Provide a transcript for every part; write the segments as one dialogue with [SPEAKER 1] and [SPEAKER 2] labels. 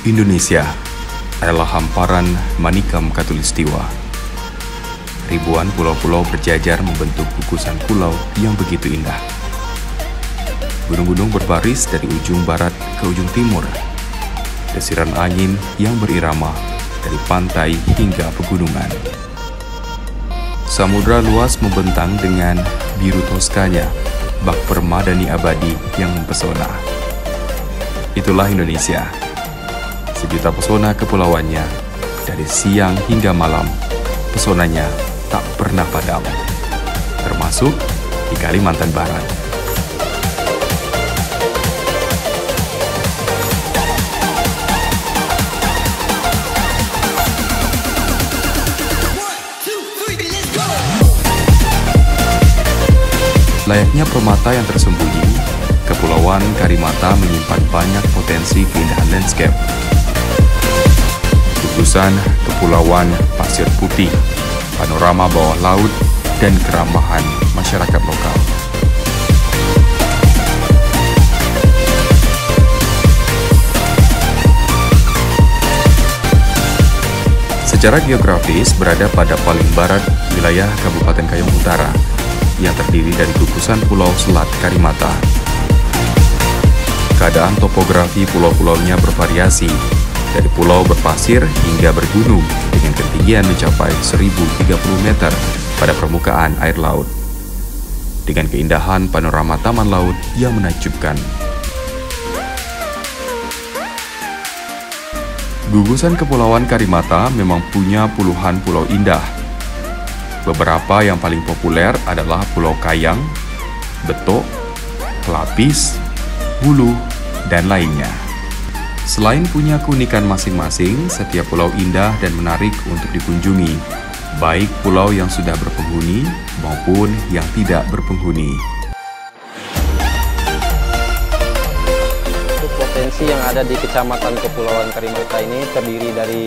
[SPEAKER 1] Indonesia adalah hamparan manikam khatulistiwa. Ribuan pulau-pulau berjajar membentuk gugusan pulau yang begitu indah. Gunung-gunung berbaris dari ujung barat ke ujung timur. Desiran angin yang berirama dari pantai hingga pegunungan. Samudra luas membentang dengan biru toskanya, bak permadani abadi yang mempesona. Itulah Indonesia. Sejuta pesona kepulauannya, dari siang hingga malam, pesonanya tak pernah padam, termasuk di Kalimantan Barat. Layaknya permata yang tersembunyi, Kepulauan Karimata menyimpan banyak potensi keindahan landscape. Gugusan kepulauan pasir putih, panorama bawah laut, dan keramahan masyarakat lokal. Secara geografis berada pada paling barat wilayah Kabupaten Kayong Utara, yang terdiri dari gugusan pulau Selat Karimata. Keadaan topografi pulau-pulaunya bervariasi, dari pulau berpasir hingga bergunung dengan ketinggian mencapai 1030 meter pada permukaan air laut, dengan keindahan panorama taman laut yang menakjubkan. Gugusan Kepulauan Karimata memang punya puluhan pulau indah. Beberapa yang paling populer adalah Pulau Kayang, Betok, Kelapis, Buluh, dan lainnya. Selain punya keunikan masing-masing, setiap pulau indah dan menarik untuk dikunjungi, baik pulau yang sudah berpenghuni maupun yang tidak berpenghuni.
[SPEAKER 2] Potensi yang ada di Kecamatan Kepulauan Karimata ini terdiri dari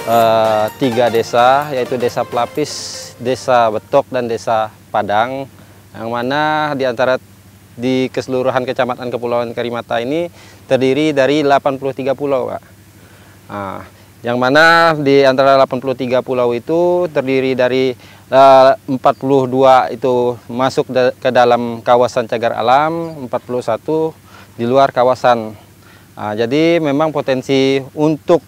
[SPEAKER 2] 3 desa, yaitu Desa Pelapis, Desa Betok, dan Desa Padang, yang mana di keseluruhan Kecamatan Kepulauan Karimata ini terdiri dari 83 pulau, Pak. Nah, yang mana di antara 83 pulau itu terdiri dari 42 itu masuk ke dalam kawasan cagar alam, 41 di luar kawasan. Nah, jadi memang potensi untuk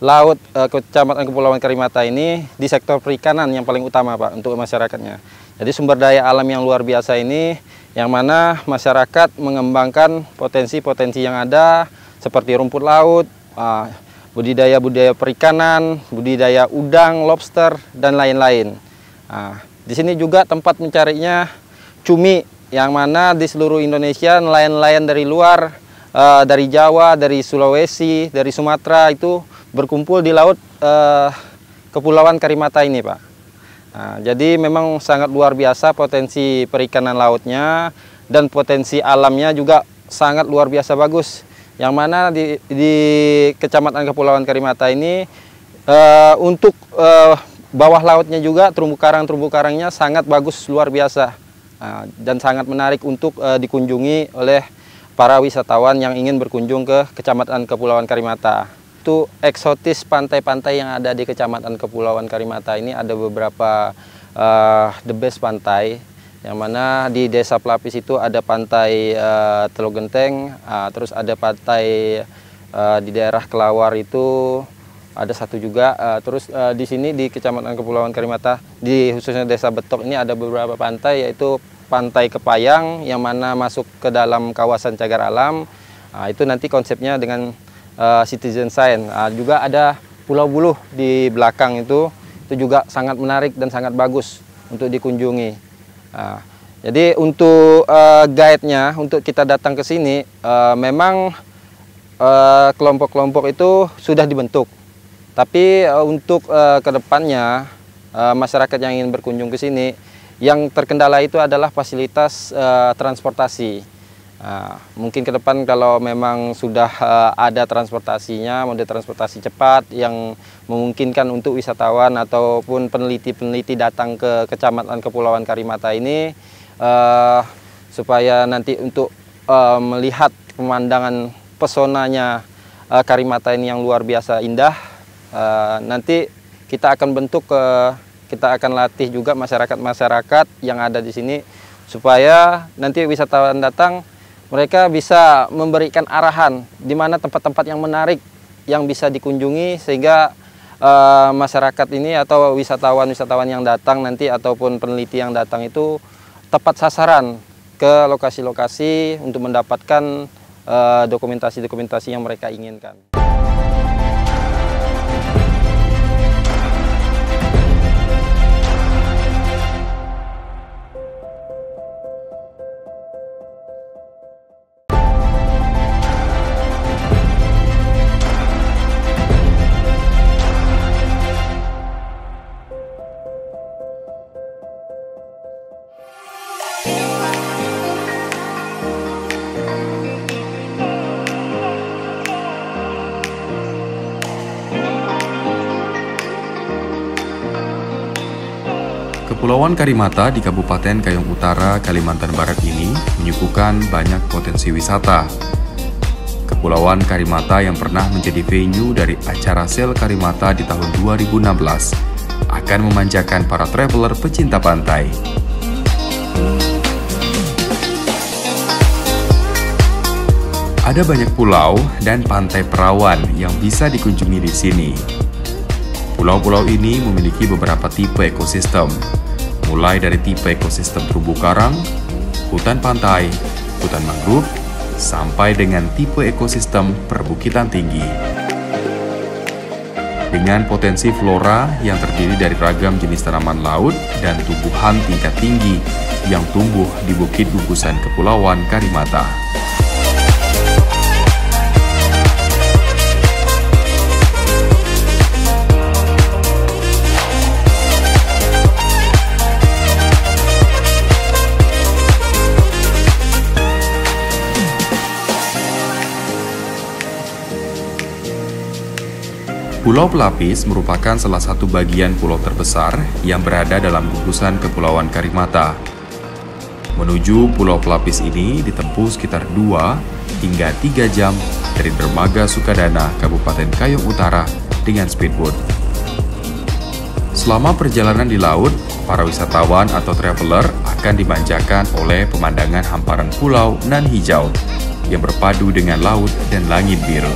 [SPEAKER 2] laut Kecamatan Kepulauan Karimata ini di sektor perikanan yang paling utama, Pak, untuk masyarakatnya. Jadi sumber daya alam yang luar biasa ini, yang mana masyarakat mengembangkan potensi-potensi yang ada seperti rumput laut, budidaya perikanan, budidaya udang, lobster, dan lain-lain. Di sini juga tempat mencarinya cumi, yang mana di seluruh Indonesia nelayan-nelayan dari luar, dari Jawa, dari Sulawesi, dari Sumatera itu berkumpul di laut Kepulauan Karimata ini, Pak. Nah, jadi memang sangat luar biasa potensi perikanan lautnya, dan potensi alamnya juga sangat luar biasa bagus. Yang mana di Kecamatan Kepulauan Karimata ini untuk bawah lautnya juga terumbu karangnya sangat bagus, luar biasa. Nah, dan sangat menarik untuk dikunjungi oleh para wisatawan yang ingin berkunjung ke Kecamatan Kepulauan Karimata. Itu eksotis pantai-pantai yang ada di Kecamatan Kepulauan Karimata ini ada beberapa the best pantai, yang mana di Desa Pelapis itu ada pantai Teluk Genteng, terus ada pantai di daerah Kelawar itu ada satu juga, terus di sini di Kecamatan Kepulauan Karimata di khususnya Desa Betok ini ada beberapa pantai, yaitu Pantai Kepayang yang mana masuk ke dalam kawasan cagar alam. Itu nanti konsepnya dengan citizen science. Juga ada Pulau Buluh di belakang itu juga sangat menarik dan sangat bagus untuk dikunjungi. Jadi untuk guide-nya untuk kita datang ke sini, memang kelompok-kelompok itu sudah dibentuk. Tapi untuk kedepannya masyarakat yang ingin berkunjung ke sini, yang terkendala itu adalah fasilitas transportasi. Mungkin ke depan kalau memang sudah ada transportasinya, mode transportasi cepat yang memungkinkan untuk wisatawan ataupun peneliti-peneliti datang ke Kecamatan Kepulauan Karimata ini, supaya nanti untuk melihat pemandangan pesonanya Karimata ini yang luar biasa indah. Nanti kita akan bentuk, kita akan latih juga masyarakat-masyarakat yang ada di sini supaya nanti wisatawan datang mereka bisa memberikan arahan di mana tempat-tempat yang menarik yang bisa dikunjungi, sehingga masyarakat ini atau wisatawan-wisatawan yang datang nanti ataupun peneliti yang datang itu tepat sasaran ke lokasi-lokasi untuk mendapatkan dokumentasi-dokumentasi yang mereka inginkan.
[SPEAKER 1] Kepulauan Karimata di Kabupaten Kayong Utara, Kalimantan Barat ini menyuguhkan banyak potensi wisata. Kepulauan Karimata yang pernah menjadi venue dari acara Sel Karimata di tahun 2016 akan memanjakan para traveler pecinta pantai. Ada banyak pulau dan pantai perawan yang bisa dikunjungi di sini. Pulau-pulau ini memiliki beberapa tipe ekosistem, mulai dari tipe ekosistem terumbu karang, hutan pantai, hutan mangrove, sampai dengan tipe ekosistem perbukitan tinggi. Dengan potensi flora yang terdiri dari ragam jenis tanaman laut dan tumbuhan tingkat tinggi yang tumbuh di bukit gugusan Kepulauan Karimata. Pulau Pelapis merupakan salah satu bagian pulau terbesar yang berada dalam gugusan Kepulauan Karimata. Menuju Pulau Pelapis ini ditempuh sekitar 2 hingga 3 jam dari dermaga Sukadana, Kabupaten Kayong Utara dengan speedboat. Selama perjalanan di laut, para wisatawan atau traveler akan dimanjakan oleh pemandangan hamparan pulau nan hijau yang berpadu dengan laut dan langit biru.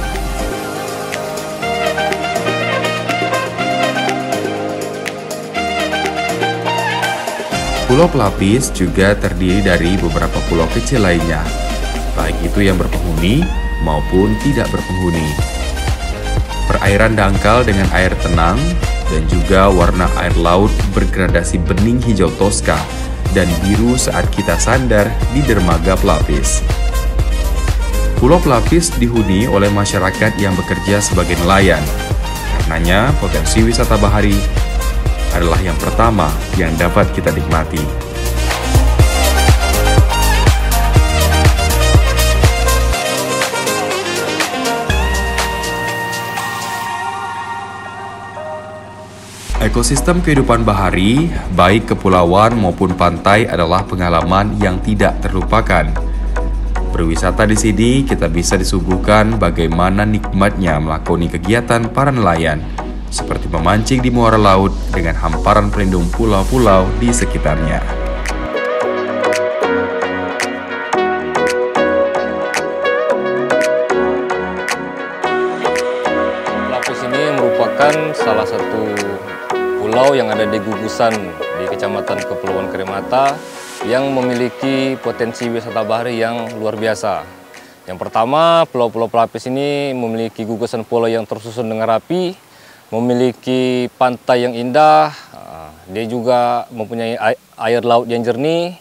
[SPEAKER 1] Pulau Pelapis juga terdiri dari beberapa pulau kecil lainnya, baik itu yang berpenghuni maupun tidak berpenghuni. Perairan dangkal dengan air tenang dan juga warna air laut bergradasi bening hijau toska dan biru saat kita sandar di dermaga Pelapis. Pulau Pelapis dihuni oleh masyarakat yang bekerja sebagai nelayan. Karenanya, potensi wisata bahari adalah yang pertama yang dapat kita nikmati. Ekosistem kehidupan bahari, baik kepulauan maupun pantai, adalah pengalaman yang tidak terlupakan. Berwisata di sini kita bisa disuguhkan bagaimana nikmatnya melakoni kegiatan para nelayan, seperti memancing di muara laut dengan hamparan pelindung pulau-pulau di sekitarnya.
[SPEAKER 3] Pelapis ini merupakan salah satu pulau yang ada di gugusan di Kecamatan Kepulauan Karimata yang memiliki potensi wisata bahari yang luar biasa. Yang pertama, Pulau Pelapis ini memiliki gugusan pulau yang tersusun dengan rapi, memiliki pantai yang indah, dia juga mempunyai air laut yang jernih,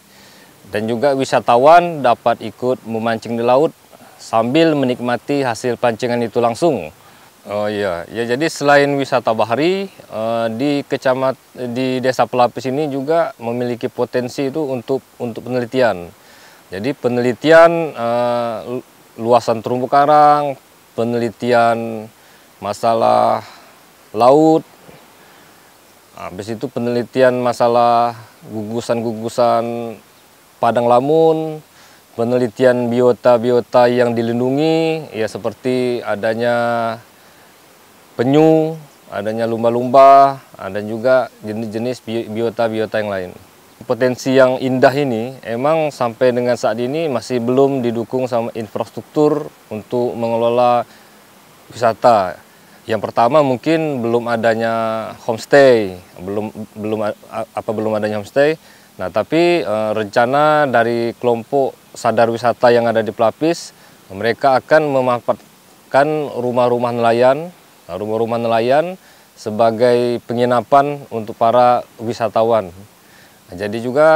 [SPEAKER 3] dan juga wisatawan dapat ikut memancing di laut sambil menikmati hasil pancingan itu langsung. Oh iya, ya jadi selain wisata bahari, di Desa Pelapis ini juga memiliki potensi itu untuk penelitian. Jadi penelitian luasan terumbu karang, penelitian masalah laut, habis itu penelitian masalah gugusan-gugusan padang lamun, penelitian biota-biota yang dilindungi, ya seperti adanya penyu, adanya lumba-lumba, ada juga jenis-jenis biota-biota yang lain. Potensi yang indah ini emang sampai dengan saat ini masih belum didukung sama infrastruktur untuk mengelola wisata. Yang pertama mungkin belum adanya homestay, belum adanya homestay. Nah, tapi rencana dari kelompok sadar wisata yang ada di Pelapis, mereka akan memanfaatkan rumah-rumah nelayan sebagai penginapan untuk para wisatawan. Nah, jadi juga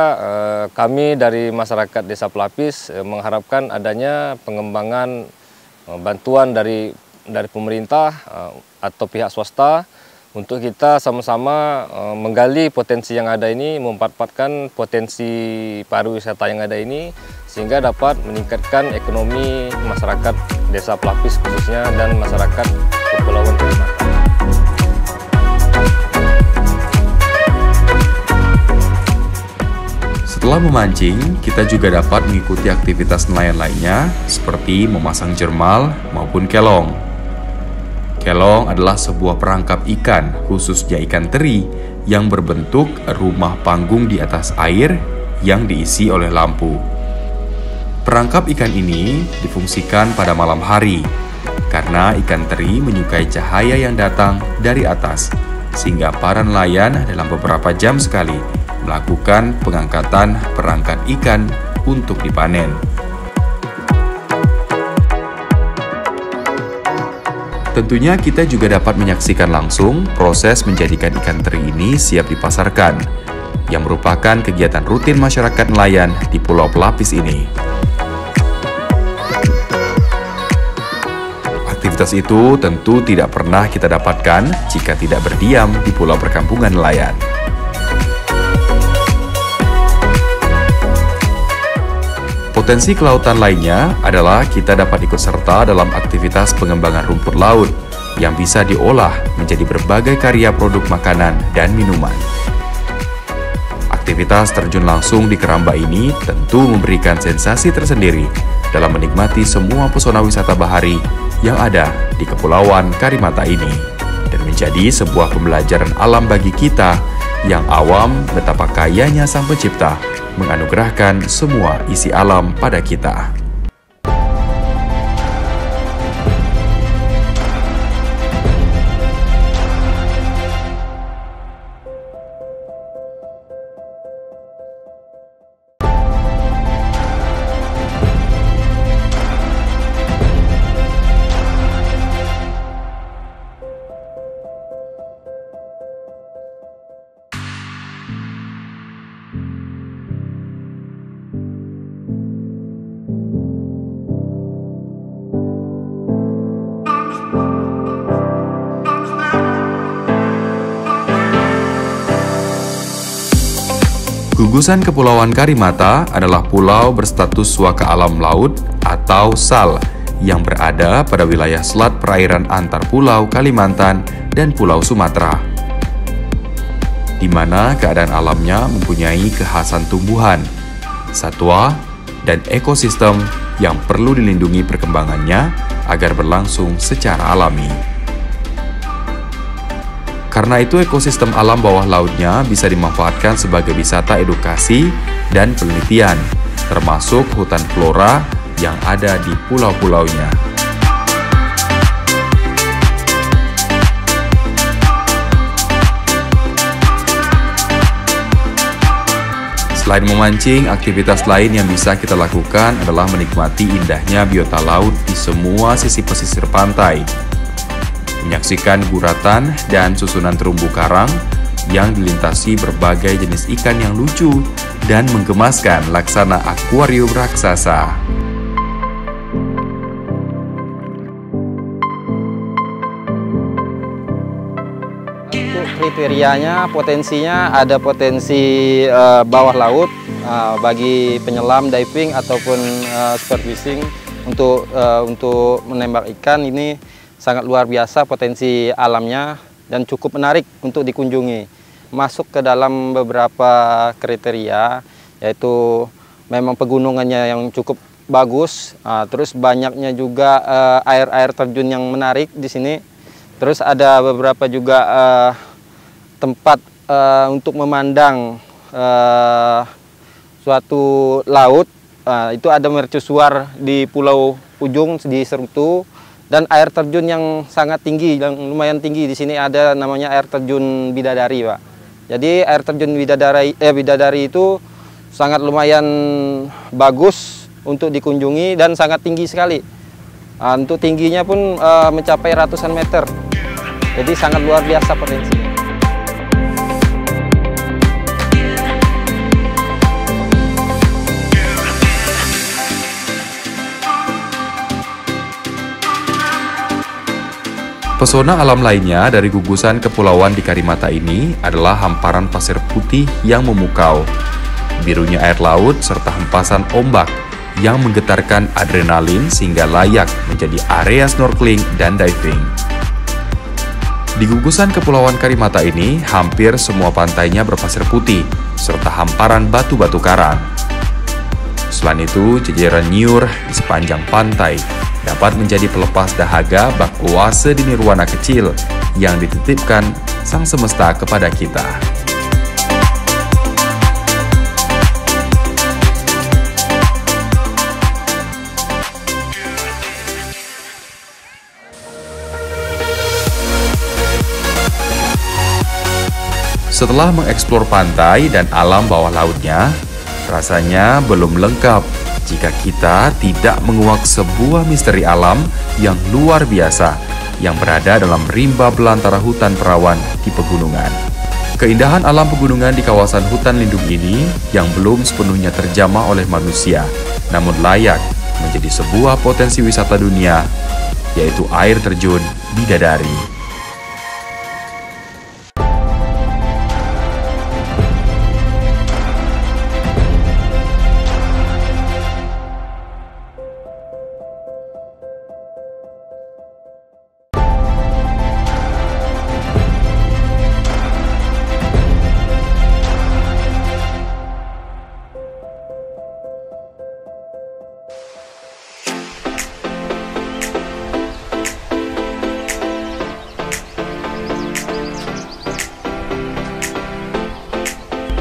[SPEAKER 3] kami dari masyarakat Desa Pelapis mengharapkan adanya pengembangan bantuan dari pemerintah atau pihak swasta untuk kita sama-sama menggali potensi yang ada ini, memanfaatkan potensi pariwisata yang ada ini sehingga dapat meningkatkan ekonomi masyarakat Desa Pelapis khususnya dan masyarakat Kepulauan Karimata.
[SPEAKER 1] Setelah memancing, kita juga dapat mengikuti aktivitas nelayan lainnya seperti memasang jermal maupun kelong. Kelong adalah sebuah perangkap ikan, khususnya ikan teri, yang berbentuk rumah panggung di atas air yang diisi oleh lampu. Perangkap ikan ini difungsikan pada malam hari, karena ikan teri menyukai cahaya yang datang dari atas, sehingga para nelayan dalam beberapa jam sekali melakukan pengangkatan perangkat ikan untuk dipanen. Tentunya kita juga dapat menyaksikan langsung proses menjadikan ikan teri ini siap dipasarkan, yang merupakan kegiatan rutin masyarakat nelayan di Pulau Pelapis ini. Aktivitas itu tentu tidak pernah kita dapatkan jika tidak berdiam di pulau perkampungan nelayan. Potensi kelautan lainnya adalah kita dapat ikut serta dalam aktivitas pengembangan rumput laut yang bisa diolah menjadi berbagai karya produk makanan dan minuman. Aktivitas terjun langsung di keramba ini tentu memberikan sensasi tersendiri dalam menikmati semua pesona wisata bahari yang ada di Kepulauan Karimata ini, dan menjadi sebuah pembelajaran alam bagi kita yang awam betapa kayanya Sang Pencipta menganugerahkan semua isi alam pada kita. Gugusan Kepulauan Karimata adalah pulau berstatus suaka alam laut atau SAL yang berada pada wilayah selat perairan antar Pulau Kalimantan dan Pulau Sumatera, di mana keadaan alamnya mempunyai kekhasan tumbuhan, satwa, dan ekosistem yang perlu dilindungi perkembangannya agar berlangsung secara alami. Karena itu ekosistem alam bawah lautnya bisa dimanfaatkan sebagai wisata edukasi dan penelitian, termasuk hutan flora yang ada di pulau-pulaunya. Selain memancing, aktivitas lain yang bisa kita lakukan adalah menikmati indahnya biota laut di semua sisi pesisir pantai, menyaksikan guratan dan susunan terumbu karang yang dilintasi berbagai jenis ikan yang lucu dan menggemaskan laksana akuarium raksasa.
[SPEAKER 2] Untuk kriterianya, potensinya ada potensi bawah laut bagi penyelam, diving ataupun sport fishing untuk menembak ikan. Ini sangat luar biasa potensi alamnya dan cukup menarik untuk dikunjungi. Masuk ke dalam beberapa kriteria, yaitu memang pegunungannya yang cukup bagus. Terus banyaknya juga air terjun yang menarik di sini. Terus ada beberapa juga tempat untuk memandang suatu laut. Itu ada mercusuar di pulau ujung di Serutu, dan air terjun yang sangat tinggi, yang lumayan tinggi di sini ada namanya air terjun Bidadari, Pak. Jadi air terjun Bidadari itu sangat lumayan bagus untuk dikunjungi dan sangat tinggi sekali. Untuk tingginya pun mencapai ratusan meter. Jadi sangat luar biasa potensinya.
[SPEAKER 1] Pesona alam lainnya dari gugusan kepulauan di Karimata ini adalah hamparan pasir putih yang memukau, birunya air laut serta hempasan ombak yang menggetarkan adrenalin sehingga layak menjadi area snorkeling dan diving. Di gugusan kepulauan Karimata ini, hampir semua pantainya berpasir putih serta hamparan batu-batu karang. Selain itu, jajaran nyiur di sepanjang pantai dapat menjadi pelepas dahaga bak oase di nirwana kecil yang dititipkan sang semesta kepada kita. Setelah mengeksplor pantai dan alam bawah lautnya, rasanya belum lengkap jika kita tidak menguak sebuah misteri alam yang luar biasa yang berada dalam rimba belantara hutan perawan di pegunungan. Keindahan alam pegunungan di kawasan hutan lindung ini yang belum sepenuhnya terjamah oleh manusia, namun layak menjadi sebuah potensi wisata dunia, yaitu air terjun Bidadari.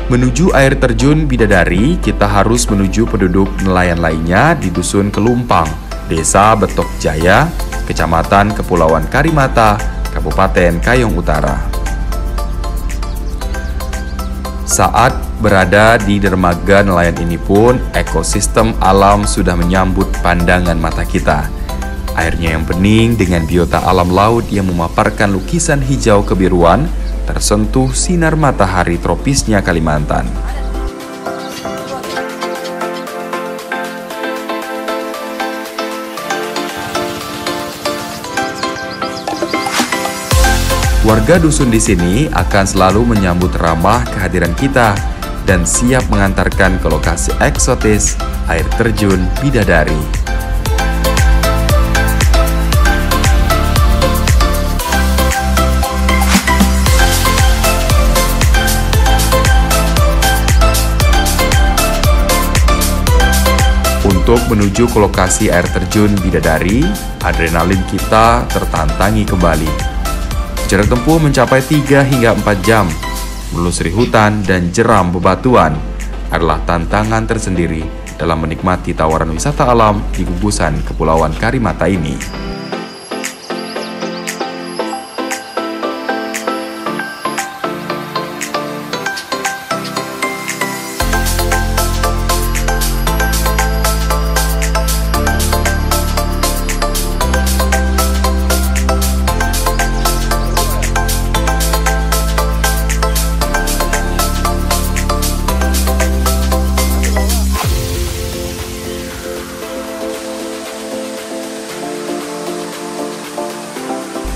[SPEAKER 1] Menuju air terjun Bidadari, kita harus menuju penduduk nelayan lainnya di Dusun Kelumpang, Desa Betok Jaya, Kecamatan Kepulauan Karimata, Kabupaten Kayong Utara. Saat berada di dermaga nelayan ini pun, ekosistem alam sudah menyambut pandangan mata kita. Airnya yang bening dengan biota alam laut yang memaparkan lukisan hijau kebiruan, tersentuh sinar matahari tropisnya Kalimantan. Warga dusun di sini akan selalu menyambut ramah kehadiran kita dan siap mengantarkan ke lokasi eksotis air terjun Bidadari. Untuk menuju ke lokasi air terjun Bidadari, adrenalin kita tertantangi kembali. Jarak tempuh mencapai 3 hingga 4 jam. Menelusuri hutan dan jeram bebatuan adalah tantangan tersendiri dalam menikmati tawaran wisata alam di gugusan Kepulauan Karimata ini.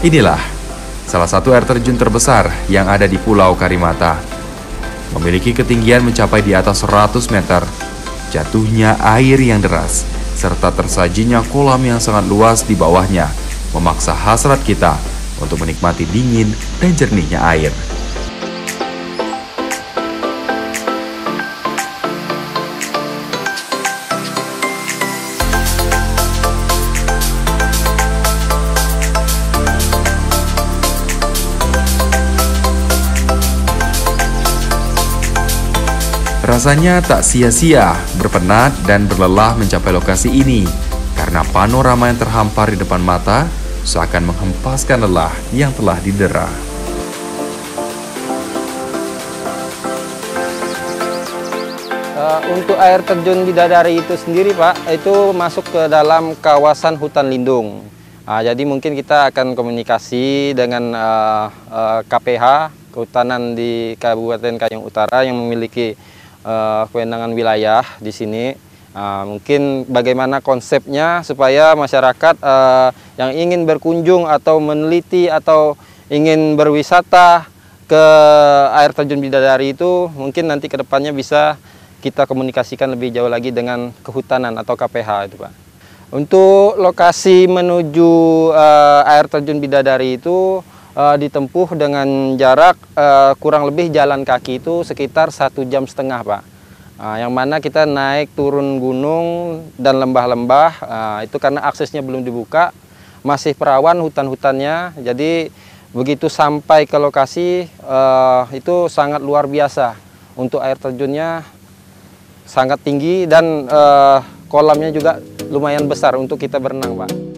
[SPEAKER 1] Inilah salah satu air terjun terbesar yang ada di Pulau Karimata. Memiliki ketinggian mencapai di atas 100 meter, jatuhnya air yang deras, serta tersajinya kolam yang sangat luas di bawahnya, memaksa hasrat kita untuk menikmati dingin dan jernihnya air. Rasanya tak sia-sia berpenat dan berlelah mencapai lokasi ini, karena panorama yang terhampar di depan mata seakan menghempaskan lelah yang telah didera.
[SPEAKER 2] Untuk air terjun Bidadari itu sendiri, Pak, itu masuk ke dalam kawasan hutan lindung. Jadi mungkin kita akan komunikasi dengan KPH, Kehutanan di Kabupaten Kayong Utara yang memiliki kewenangan wilayah di sini. Mungkin bagaimana konsepnya supaya masyarakat yang ingin berkunjung atau meneliti atau ingin berwisata ke air terjun Bidadari itu mungkin nanti ke depannya bisa kita komunikasikan lebih jauh lagi dengan kehutanan atau KPH itu, Pak. Untuk lokasi menuju air terjun Bidadari itu ditempuh dengan jarak kurang lebih jalan kaki itu sekitar 1,5 jam, Pak. Yang mana kita naik turun gunung dan lembah-lembah, itu karena aksesnya belum dibuka, masih perawan hutan-hutannya, jadi begitu sampai ke lokasi itu sangat luar biasa. Untuk air terjunnya sangat tinggi dan kolamnya juga lumayan besar untuk kita berenang, Pak.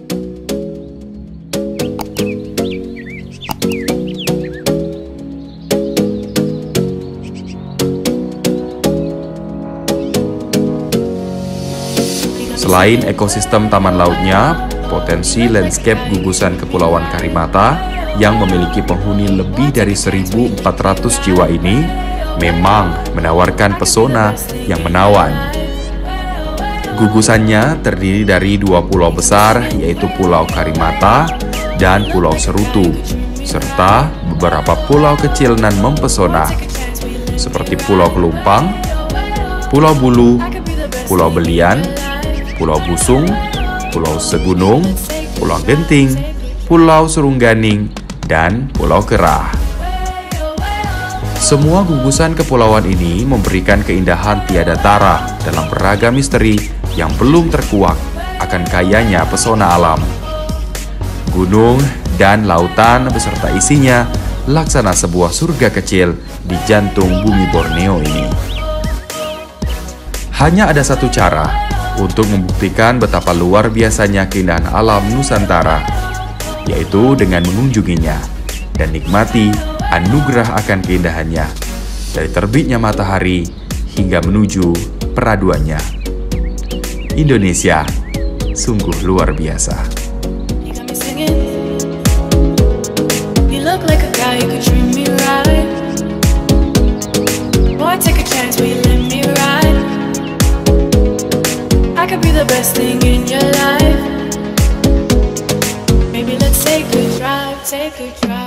[SPEAKER 1] Selain ekosistem taman lautnya, potensi landscape gugusan Kepulauan Karimata yang memiliki penghuni lebih dari 1.400 jiwa ini memang menawarkan pesona yang menawan. Gugusannya terdiri dari 2 pulau besar, yaitu Pulau Karimata dan Pulau Serutu, serta beberapa pulau kecil nan mempesona, seperti Pulau Kelumpang, Pulau Bulu, Pulau Belian, Pulau Busung, Pulau Segunung, Pulau Genting, Pulau Serungganing, dan Pulau Kerah. Semua gugusan kepulauan ini memberikan keindahan tiada tara dalam beragam misteri yang belum terkuak akan kayanya pesona alam. Gunung dan lautan beserta isinya laksana sebuah surga kecil di jantung bumi Borneo ini. Hanya ada satu cara untuk membuktikan betapa luar biasanya keindahan alam Nusantara, yaitu dengan mengunjunginya dan nikmati anugerah akan keindahannya, dari terbitnya matahari hingga menuju peraduannya. Indonesia sungguh luar biasa.
[SPEAKER 4] I could be the best thing in your life. Maybe let's take a drive, take a drive.